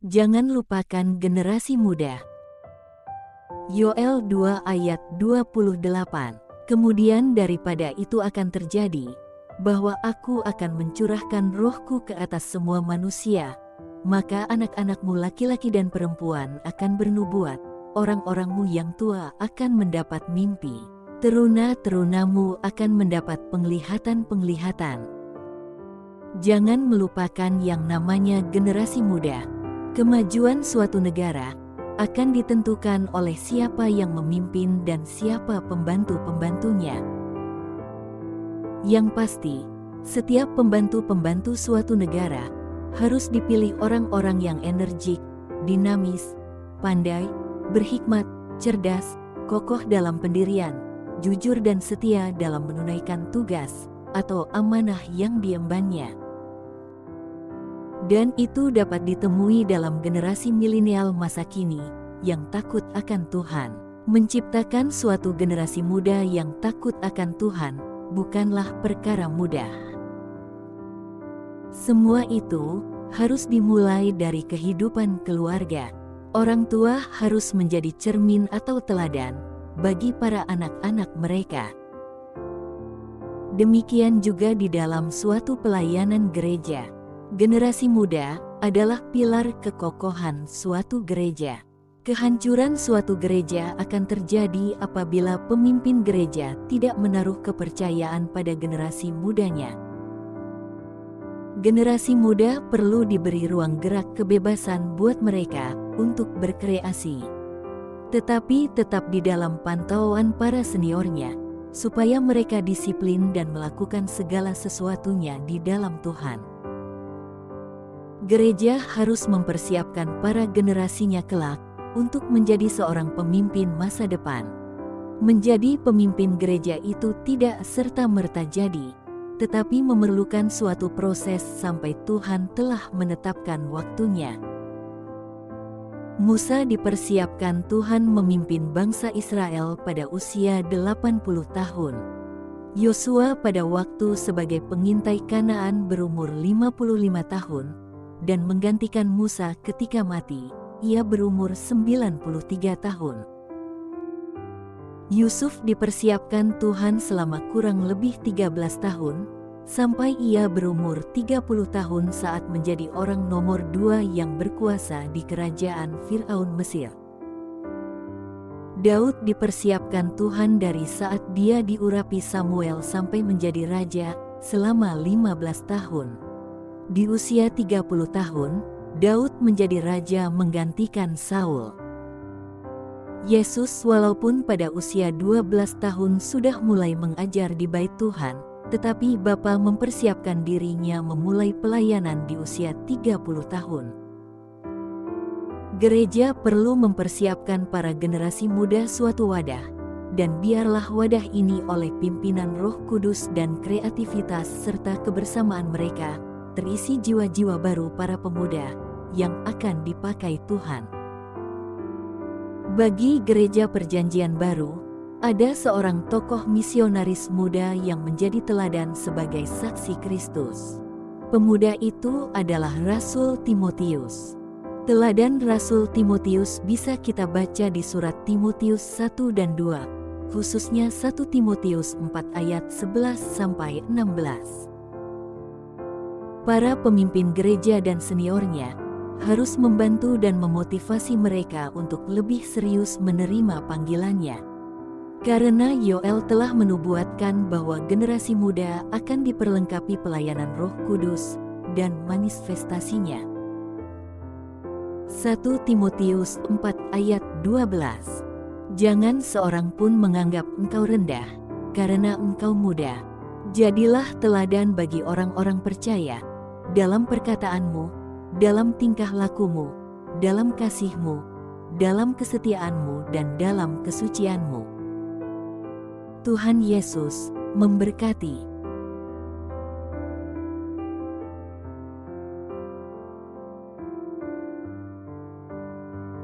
Jangan lupakan generasi muda. Yoel 2 ayat 28. Kemudian daripada itu akan terjadi, bahwa aku akan mencurahkan rohku ke atas semua manusia, maka anak-anakmu laki-laki dan perempuan akan bernubuat, orang-orangmu yang tua akan mendapat mimpi, teruna-terunamu akan mendapat penglihatan-penglihatan. Jangan melupakan yang namanya generasi muda. Kemajuan suatu negara akan ditentukan oleh siapa yang memimpin dan siapa pembantu-pembantunya. Yang pasti, setiap pembantu-pembantu suatu negara harus dipilih orang-orang yang energik, dinamis, pandai, berhikmat, cerdas, kokoh dalam pendirian, jujur dan setia dalam menunaikan tugas atau amanah yang diembannya. Dan itu dapat ditemui dalam generasi milenial masa kini yang takut akan Tuhan. Menciptakan suatu generasi muda yang takut akan Tuhan bukanlah perkara mudah. Semua itu harus dimulai dari kehidupan keluarga. Orang tua harus menjadi cermin atau teladan bagi para anak-anak mereka. Demikian juga di dalam suatu pelayanan gereja. Generasi muda adalah pilar kekokohan suatu gereja. Kehancuran suatu gereja akan terjadi apabila pemimpin gereja tidak menaruh kepercayaan pada generasi mudanya. Generasi muda perlu diberi ruang gerak kebebasan buat mereka untuk berkreasi. Tetapi tetap di dalam pantauan para seniornya, supaya mereka disiplin dan melakukan segala sesuatunya di dalam Tuhan. Gereja harus mempersiapkan para generasinya kelak untuk menjadi seorang pemimpin masa depan. Menjadi pemimpin gereja itu tidak serta-merta jadi, tetapi memerlukan suatu proses sampai Tuhan telah menetapkan waktunya. Musa dipersiapkan Tuhan memimpin bangsa Israel pada usia 80 tahun. Yosua pada waktu sebagai pengintai Kanaan berumur 55 tahun, dan menggantikan Musa ketika mati, ia berumur 93 tahun. Yusuf dipersiapkan Tuhan selama kurang lebih 13 tahun, sampai ia berumur 30 tahun saat menjadi orang nomor 2 yang berkuasa di kerajaan Firaun Mesir. Daud dipersiapkan Tuhan dari saat dia diurapi Samuel sampai menjadi raja selama 15 tahun. Di usia 30 tahun, Daud menjadi raja menggantikan Saul. Yesus walaupun pada usia 12 tahun sudah mulai mengajar di Bait Tuhan, tetapi Bapa mempersiapkan dirinya memulai pelayanan di usia 30 tahun. Gereja perlu mempersiapkan para generasi muda suatu wadah, dan biarlah wadah ini oleh pimpinan Roh Kudus dan kreativitas serta kebersamaan mereka, terisi jiwa-jiwa baru para pemuda yang akan dipakai Tuhan. Bagi gereja Perjanjian Baru, ada seorang tokoh misionaris muda yang menjadi teladan sebagai saksi Kristus. Pemuda itu adalah Rasul Timotius. Teladan Rasul Timotius bisa kita baca di surat Timotius 1 dan 2, khususnya 1 Timotius 4 ayat 11-16. Para pemimpin gereja dan seniornya harus membantu dan memotivasi mereka untuk lebih serius menerima panggilannya. Karena Yoel telah menubuatkan bahwa generasi muda akan diperlengkapi pelayanan Roh Kudus dan manifestasinya. 1 Timotius 4 ayat 12. Jangan seorang pun menganggap engkau rendah, karena engkau muda. Jadilah teladan bagi orang-orang percaya, dalam perkataanmu, dalam tingkah lakumu, dalam kasihmu, dalam kesetiaanmu dan dalam kesucianmu. Tuhan Yesus memberkati.